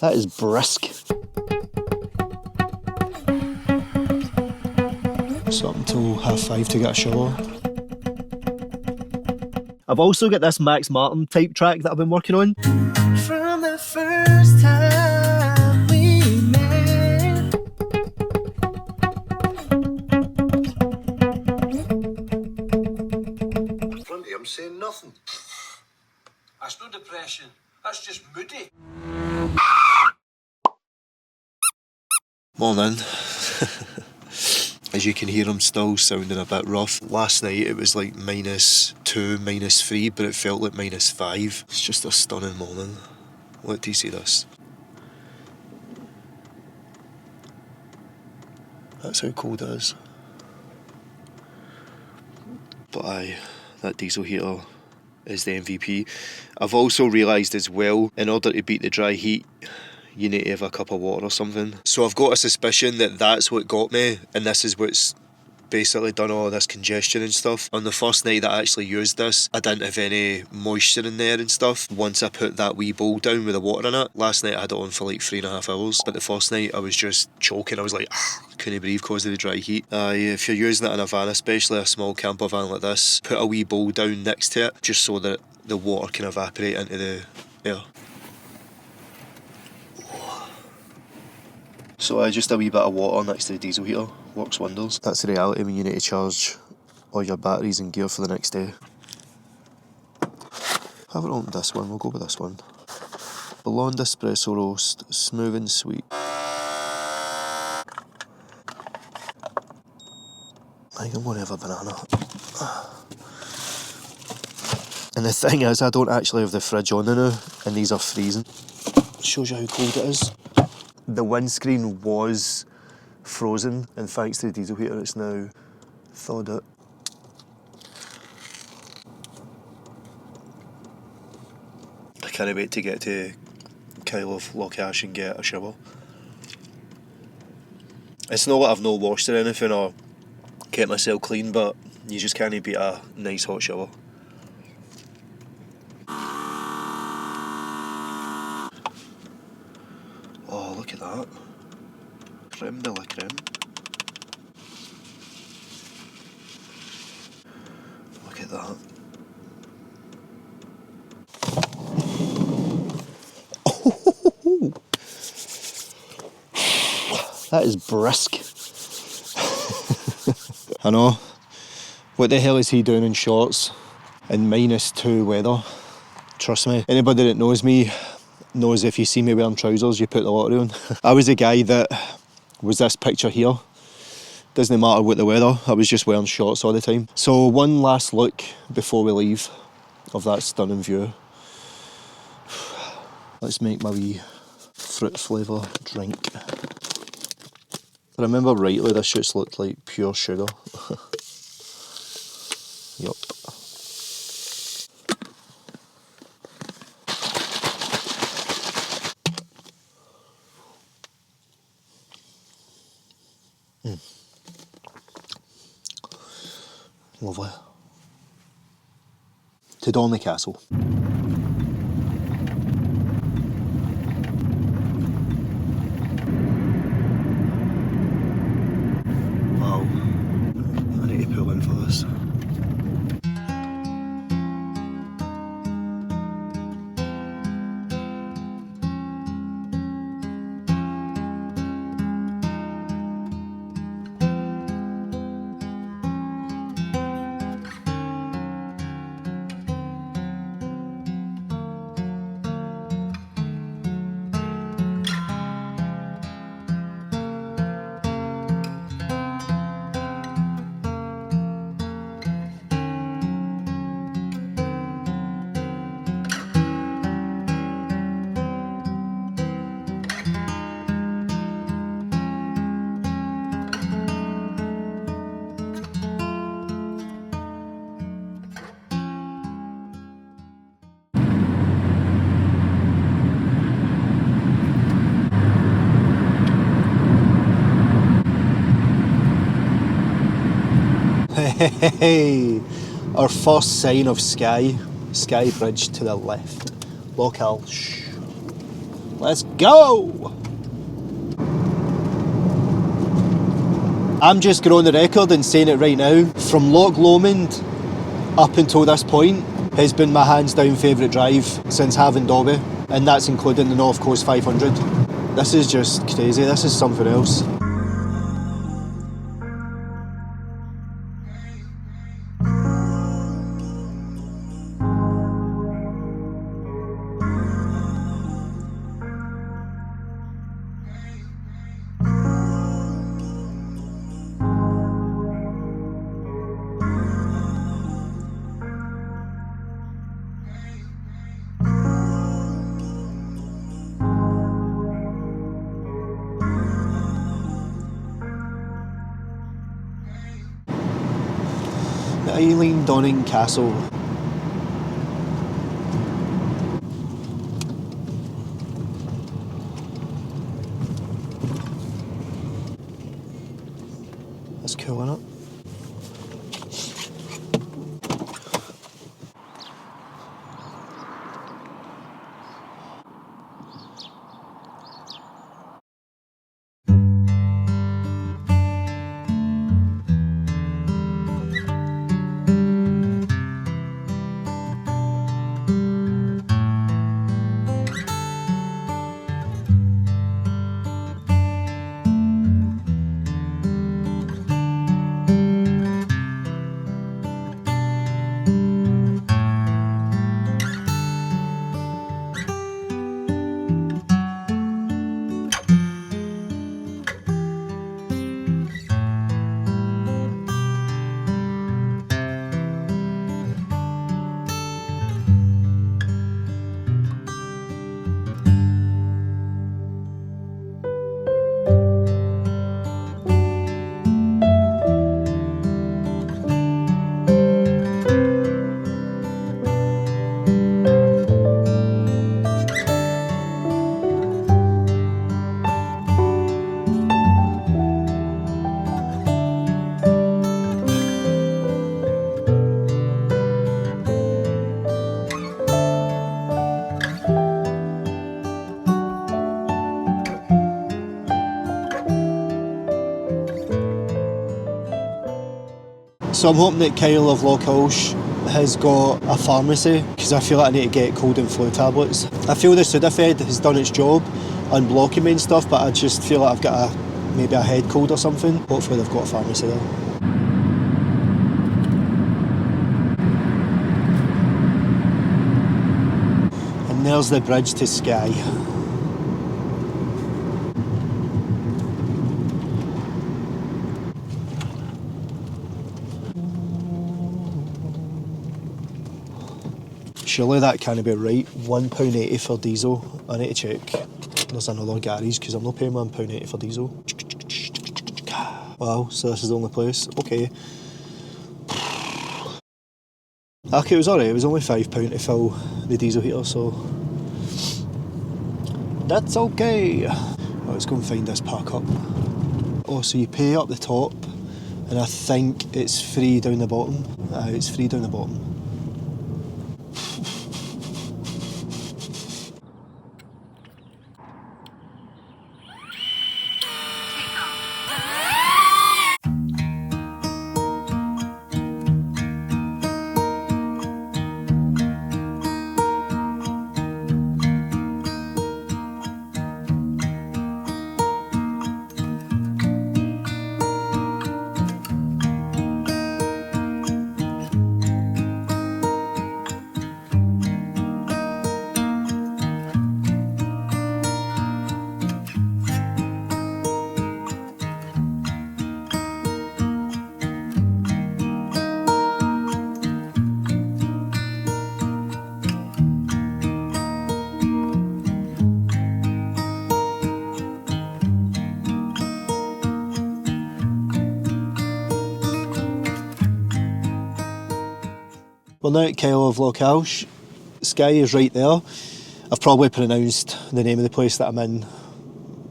That is brisk. It's up until 5:30 to get a shower. I've also got this Max Martin type track that I've been working on. From the first time we met. Plenty, I'm saying nothing. That's no depression, that's just moody. Morning. As you can hear, I'm still sounding a bit rough. Last night it was like -2, -3, but it felt like -5. It's just a stunning morning. Let do you see this? That's how cold it is. But aye, that diesel heater is the MVP. I've also realised as well, in order to beat the dry heat, you need to have a cup of water or something. So I've got a suspicion that that's what got me, and this is what's basically done all of this congestion and stuff. On the first night that I actually used this, I didn't have any moisture in there and stuff. Once I put that wee bowl down with the water in it, last night I had it on for like 3.5 hours, but the first night I was just choking. I was like, couldn't breathe because of the dry heat. If you're using it in a van, especially a small camper van like this, put a wee bowl down next to it, just so that the water can evaporate into the air. So just a wee bit of water next to the diesel heater works wonders. That's the reality when you need to charge all your batteries and gear for the next day. I haven't opened this one, we'll go with this one. Blonde espresso roast, smooth and sweet. I think I'm going to have a banana. And the thing is, I don't actually have the fridge on now, and these are freezing. Shows you how cold it is. The windscreen was frozen, and thanks to the diesel heater it's now thawed out. I can't wait to get to Isle of Lochalsh and get a shower. It's not that I've no washed or anything or kept myself clean, but you just can't beat a nice hot shower. Oh, look at that. Creme de la creme. Look at that. Oh, that is brisk. I know. What the hell is he doing in shorts in -2 weather? Trust me. Anybody that knows me knows if you see me wearing trousers, you put the lottery on. I was the guy that was this picture here. Doesn't matter what the weather, I was just wearing shorts all the time. So one last look before we leave of that stunning view. Let's make my wee fruit flavour drink. If I remember rightly, this just looked like pure sugar. Yup. Lovely. To Dornie Castle. Wow. I need to pull in for this. Hey, our first sign of Skye. Skye Bridge to the left. Lochalsh. Let's go! I'm just going on the record and saying it right now. From Loch Lomond up until this point has been my hands down favourite drive since having Dobby, and that's including the North Coast 500. This is just crazy, this is something else. The Eilean Donan Castle. That's cool, isn't it? So I'm hoping that Kyle of Lochalsh has got a pharmacy, because I feel like I need to get cold and flu tablets. I feel the Sudafed has done its job unblocking me and stuff, but I just feel like I've got maybe a head cold or something. Hopefully they've got a pharmacy there. And there's the bridge to Skye. Surely that can't be right. £1.80 for diesel. I need to check. There's another garage because I'm not paying £1.80 for diesel. Wow, so this is the only place. Okay. Okay, it was alright. It was only £5 to fill the diesel heater, so that's okay. Right, let's go and find this parkup. Oh, so you pay up the top, and I think it's free down the bottom. It's free down the bottom. We're now at Isle of Lochalsh. Skye is right there. I've probably pronounced the name of the place that I'm in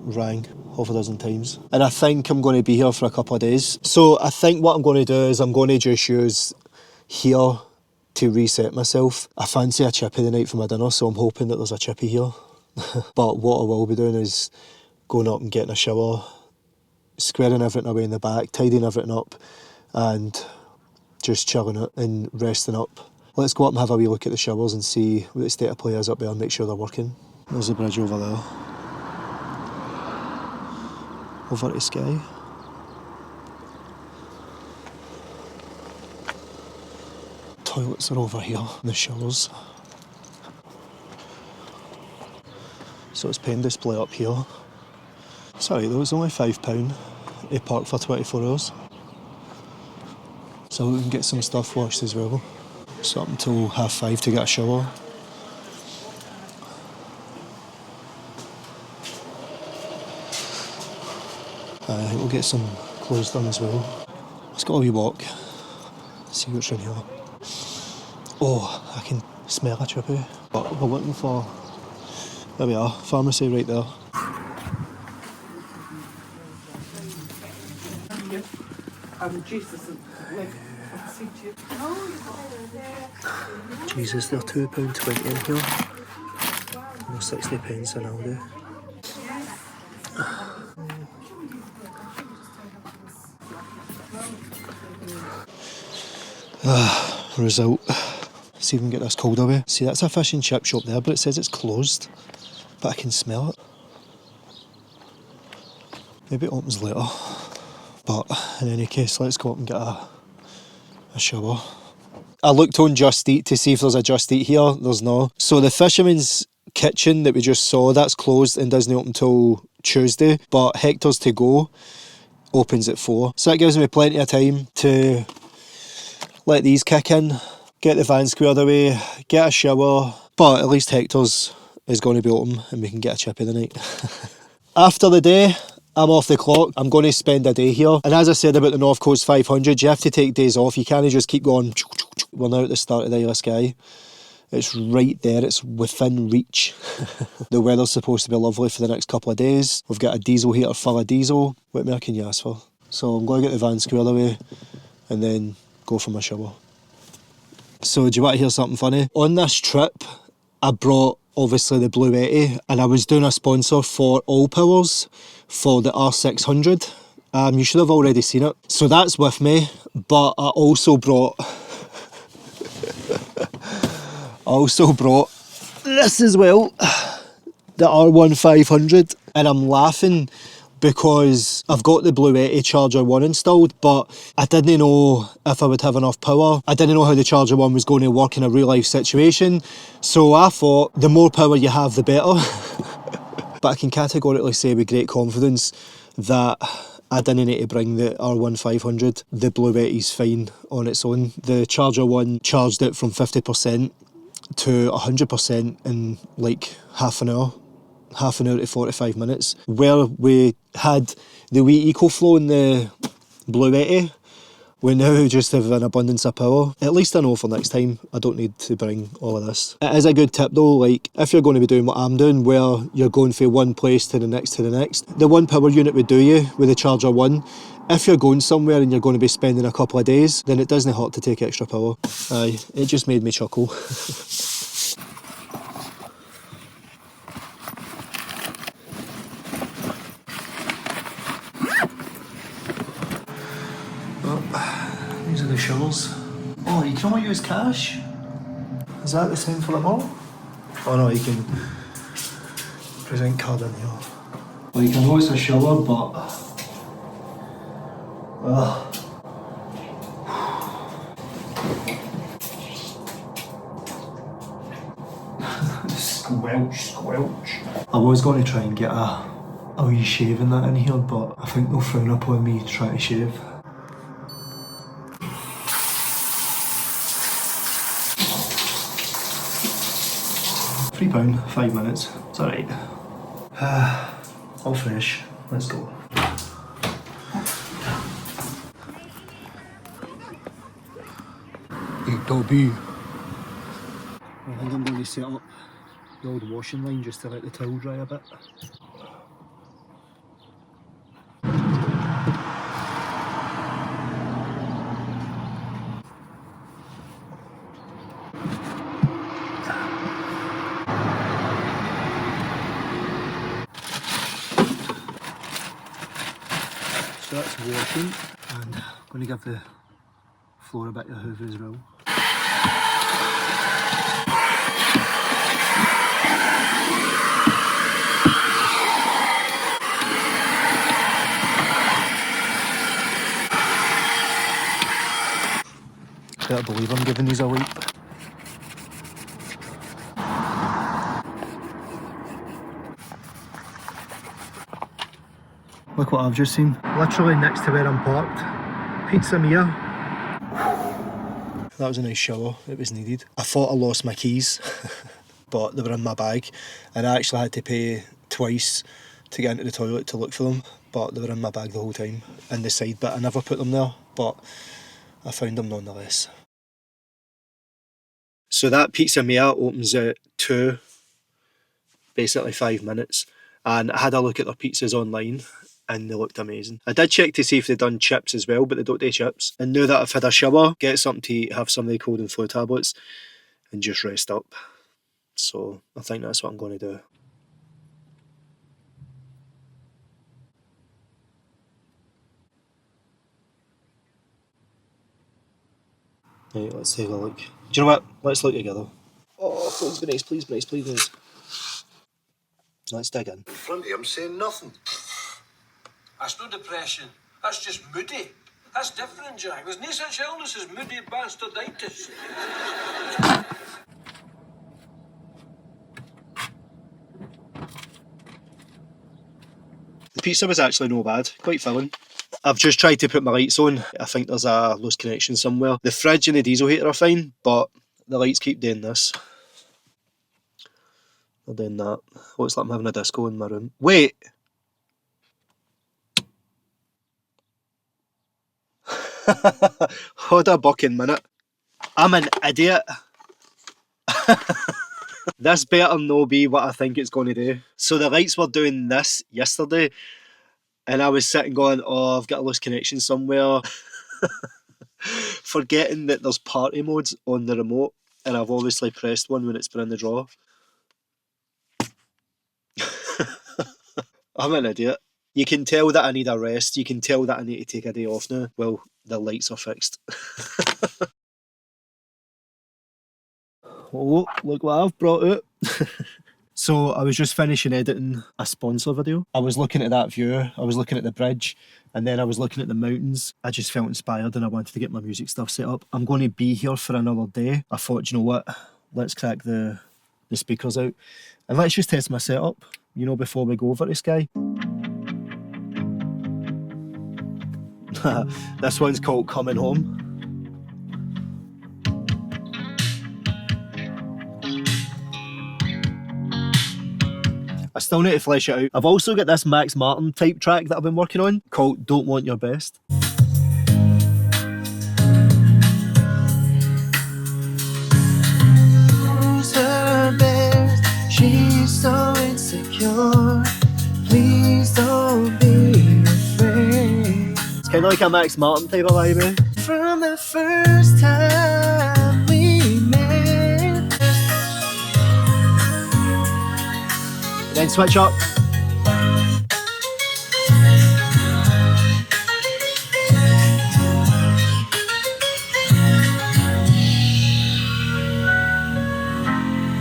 wrong half a dozen times. And I think I'm going to be here for a couple of days. So I think what I'm going to do is I'm going to just use here to reset myself. I fancy a chippy the night for my dinner, so I'm hoping that there's a chippy here But what I will be doing is going up and getting a shower, squaring everything away in the back, tidying everything up, and just chilling it and resting up. Let's go up and have a wee look at the showers and see what the state of play is up there and make sure they're working. There's the bridge over there. Over to Skye. Toilets are over here, and the showers. So it's pen display up here. Sorry though, it's only £5 to park for 24 hours. So we can get some stuff washed as well. It's up until 5:30 to get a shower. I think we'll get some clothes done as well. Let's go a wee walk, see what's in here. Oh, I can smell a chippy. But we're looking for, there we are, pharmacy right there. Jesus, they're £2.20 in here. And they're 60p in Aldi. Result. See if we can get this cold away. See, that's a fish and chip shop there, but it says it's closed. But I can smell it. Maybe it opens later. But in any case, let's go up and get a shower. I looked on Just Eat to see if there's a Just Eat here. There's no. So the fisherman's kitchen that we just saw, that's closed and doesn't open until Tuesday. But Hector's To Go opens at 4. So that gives me plenty of time to let these kick in, get the van squared away, get a shower. But at least Hector's is going to be open and we can get a chippy the night. After the day, I'm off the clock. I'm going to spend a day here. And as I said about the North Coast 500, you have to take days off. You can't just keep going. We're now at the start of the Isle of Skye. It's right there. It's within reach. The weather's supposed to be lovely for the next couple of days. We've got a diesel heater full of diesel. What more can you ask for? So I'm going to get the van squared away and then go for my shower. So do you want to hear something funny? On this trip, I brought obviously the Blue Yeti, and I was doing a sponsor for All Powers for the R600. You should have already seen it. So that's with me, but I also brought this as well, the R1500, and I'm laughing because I've got the Blue Yeti Charger 1 installed, but I didn't know if I would have enough power. I didn't know how the Charger 1 was going to work in a real life situation, so I thought the more power you have, the better. But I can categorically say with great confidence that I didn't need to bring the R1500. The Blue Yeti's fine on its own. The Charger 1 charged it from 50% to 100% in like half an hour to 45 minutes. Where we had the wee EcoFlow in the Blue Yeti, we now just have an abundance of power. At least I know for next time I don't need to bring all of this. It is a good tip though, like if you're going to be doing what I'm doing, where you're going from one place to the next, the 1 power unit would do you with the Charger 1. If you're going somewhere and you're going to be spending a couple of days, then it doesn't hurt to take extra power. Aye, it just made me chuckle. These are the showers. Oh, you can only use cash? Is that the same for them all? Oh no, you can present card in here. Well, you can know it's a shower, but squelch. I was going to try and get a wee shave in that in here, but I think they'll frown upon me trying to shave. £3, 5 minutes. It's alright. All fresh. Let's go. Dobby. I think I'm going to set up the old washing line just to let the towel dry a bit. that's washing, and I'm going to give the floor a bit of a hoover as well. Better believe I'm giving these a wipe. Look what I've just seen. Literally next to where I'm parked. Pizza Mia. That was a nice shower, it was needed. I thought I lost my keys, but they were in my bag, and I actually had to pay twice to get into the toilet to look for them, but they were in my bag the whole time, in the side bit. I never put them there, but I found them nonetheless. So that Pizza Mia opens at 2, basically 5 minutes, and I had a look at their pizzas online and they looked amazing. I did check to see if they'd done chips as well, but they don't do chips. And now that I've had a shower, get something to eat, have some of the cold and flu tablets, and just rest up. So I think that's what I'm going to do. Right, let's take a look. Do you know what? Let's look together. Oh, please be nice, please be nice, please be nice. Let's dig in. Flinty, I'm saying nothing. That's no depression. That's just moody. That's different, Jack. There's no such illness as moody bastarditis. The pizza was actually no bad, quite filling. I've just tried to put my lights on. I think there's a loose connection somewhere. The fridge and the diesel heater are fine, but the lights keep doing this. They're doing that. Looks like I'm having a disco in my room. Wait! Hold a bucking minute. I'm an idiot. This better no be what I think it's going to do. So the lights were doing this yesterday, and I was sitting going, oh, I've got a loose connection somewhere. Forgetting that there's party modes on the remote, and I've obviously pressed one when it's been in the drawer. I'm an idiot. You can tell that I need a rest. You can tell that I need to take a day off now. Well, the lights are fixed. Oh, look what I've brought out. So I was just finishing editing a sponsor video. I was looking at that view, I was looking at the bridge, and then I was looking at the mountains. I just felt inspired and I wanted to get my music stuff set up. I'm going to be here for another day. I thought, you know what, let's crack the speakers out and let's just test my setup, you know, before we go over to Skye. This one's called Coming Home. I still need to flesh it out. I've also got this Max Martin type track that I've been working on called Don't Want Your Best. Who's her best? She's so insecure. Please don't be afraid. It's kind of like a Max Martin type of vibe, eh? From the first time we met. Then switch up.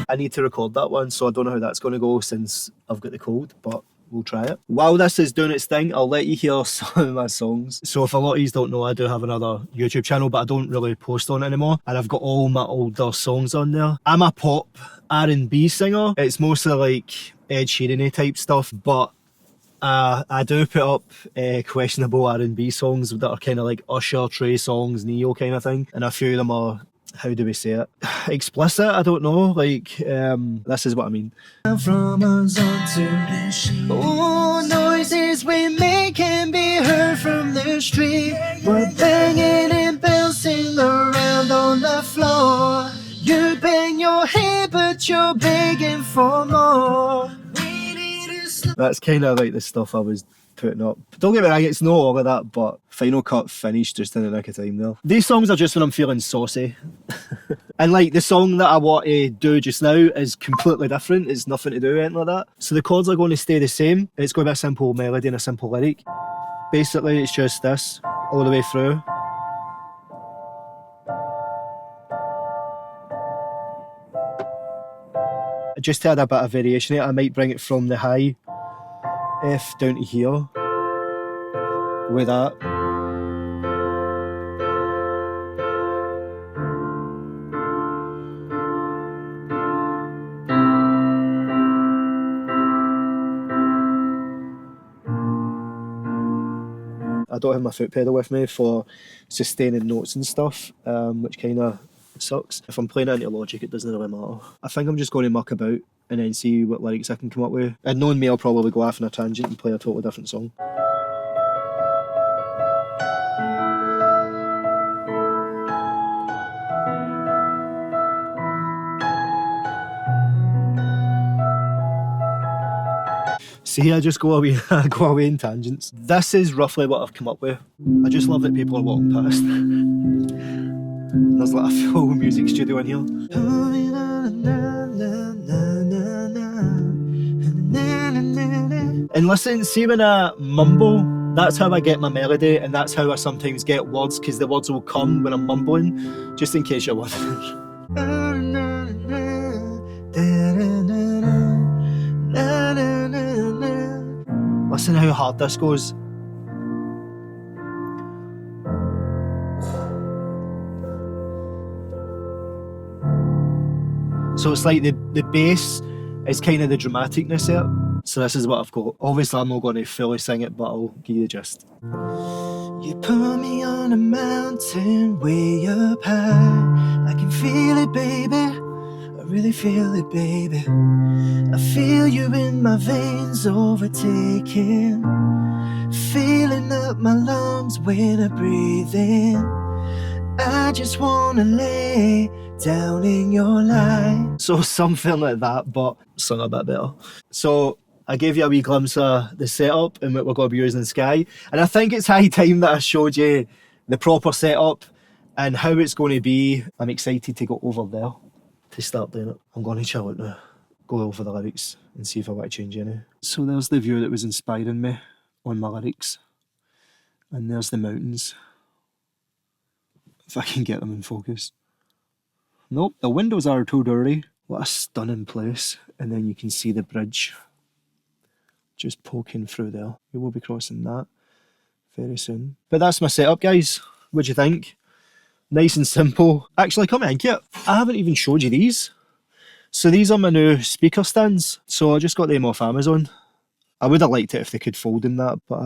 I need to record that one, so I don't know how that's going to go since I've got the cold, but we'll try it. While this is doing its thing, I'll let you hear some of my songs. So if a lot of you don't know, I do have another YouTube channel, but I don't really post on it anymore, and I've got all my older songs on there. I'm a pop R&B singer. It's mostly like Ed Sheeran type stuff, but I do put up questionable R&B songs that are kind of like Usher, Trey songs, Neo kind of thing, and a few of them are, how do we say it, explicit, I don't know, like this is what I mean. From us onto all noises we make can be heard from the street. We're banging and bouncing around on the floor. You bang your head, but you're begging for more. That's kind of like the stuff I was putting up. Don't get me wrong, it's not all of that, but final cut finished just in the nick of time there. These songs are just when I'm feeling saucy. And like the song that I want to do just now is completely different. It's nothing to do with anything like that. So the chords are going to stay the same. It's going to be a simple melody and a simple lyric. Basically it's just this all the way through. Just to add a bit of variation in it, I might bring it from the high F down to here with that. I don't have my foot pedal with me for sustaining notes and stuff, which kind of sucks. If I'm playing it into Logic, it doesn't really matter. I think I'm just going to muck about and then see what lyrics I can come up with. And knowing me, I'll probably go off on a tangent and play a totally different song. See, I just go away in tangents. This is roughly what I've come up with. I just love that people are walking past. There's like a full music studio in here. And listen, see when I mumble, that's how I get my melody, and that's how I sometimes get words, because the words will come when I'm mumbling, just in case you're wondering. Listen how hard this goes. So it's like the bass is kind of the dramaticness there. So this is what I've got. Obviously I'm not going to fully sing it, but I'll give you the gist. You put me on a mountain way up high. I can feel it, baby. I really feel it, baby. I feel you in my veins overtaking, filling up my lungs when I breathe in. I just wanna lay down in your light. So something like that, but sung a bit better. So I gave you a wee glimpse of the setup and what we're going to be using in Skye. And I think it's high time that I showed you the proper setup and how it's going to be. I'm excited to go over there to start doing it. I'm going to chill out now, go over the lyrics and see if I want to change any. So there's the view that was inspiring me on my lyrics. And there's the mountains. If I can get them in focus. Nope, the windows are too dirty. What a stunning place. And then you can see the bridge just poking through there. We will be crossing that very soon. But that's my setup, guys. What do you think? Nice and simple. Actually, come in, Kit. I haven't even showed you these. So these are my new speaker stands. So I just got them off Amazon. I would have liked it if they could fold in that, but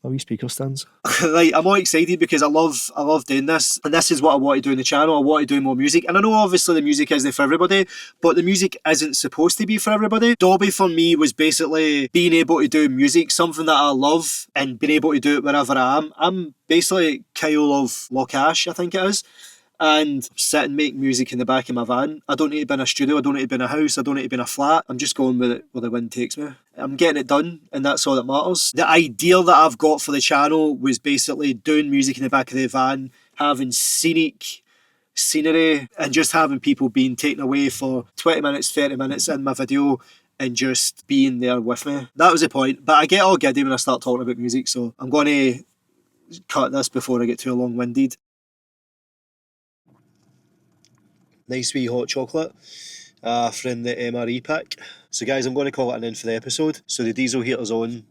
my wee speaker stands. Like, I'm all excited because I love doing this, and this is what I want to do in the channel. I want to do more music, and I know obviously the music isn't for everybody, but the music isn't supposed to be for everybody. Dobby for me was basically being able to do music, something that I love, and being able to do it wherever I am. I'm basically Kyle of Lochalsh, I think it is. And sit and make music in the back of my van. I don't need to be in a studio, I don't need to be in a house, I don't need to be in a flat. I'm just going with it where the wind takes me. I'm getting it done, and that's all that matters. The idea that I've got for the channel was basically doing music in the back of the van, having scenic scenery, and just having people being taken away for 20 minutes, 30 minutes in my video, and just being there with me. That was the point. But I get all giddy when I start talking about music, so I'm going to cut this before I get too long-winded. Nice wee hot chocolate from the MRE pack. So guys, I'm going to call it an end for the episode. So the diesel heater's on,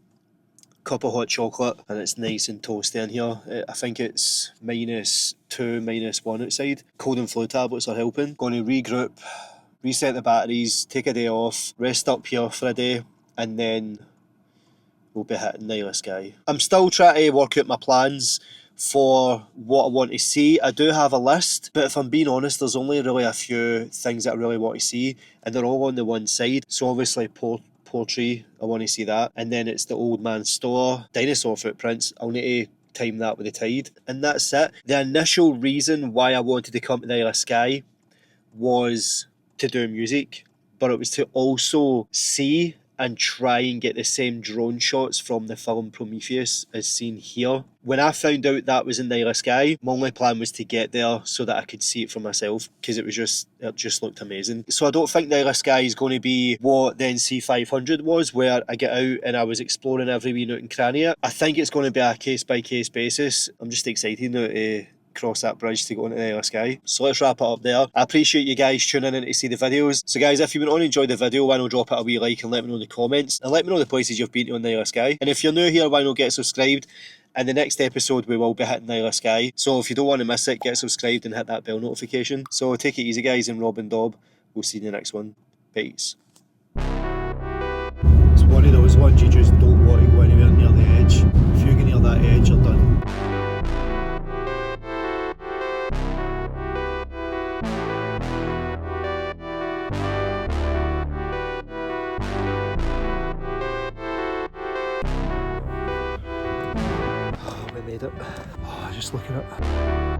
cup of hot chocolate, and it's nice and toasty in here. I think it's -2, -1 outside. Cold and flu tablets are helping. Going to regroup, reset the batteries, take a day off, rest up here for a day, and then we'll be hitting Isle of Skye. I'm still trying to work out my plans for what I want to see. I do have a list, but if I'm being honest, there's only really a few things that I really want to see, and they're all on the one side. So obviously poultry, I want to see that, and then it's the old man store, dinosaur footprints. I'll need to time that with the tide, and that's it. The initial reason why I wanted to come to the Isle of Skye was to do music, but it was to also see and try and get the same drone shots from the film Prometheus as seen here. When I found out that was in the Isle of Skye, my only plan was to get there so that I could see it for myself, because it just looked amazing. So I don't think the Isle of Skye is going to be what the NC500 was, where I get out and I was exploring every wee nook and cranny. I think it's going to be a case-by-case basis. I'm just excited now to cross that bridge to go into the Isle of Skye. So let's wrap it up there. I appreciate you guys tuning in to see the videos. So guys, if you went on and enjoyed the video, why not drop it a wee like and let me know in the comments, and let me know the places you've been to on the Isle of Skye. And if you're new here, why not get subscribed? In the next episode we will be hitting the Isle of Skye, so if you don't want to miss it, get subscribed and hit that bell notification. So take it easy guys, and RobnDob, we'll see you in the next one. Peace. It's one of those ones you just don't want to go anywhere near the edge. If you get near that edge, you're done. We made it. Oh, just looking at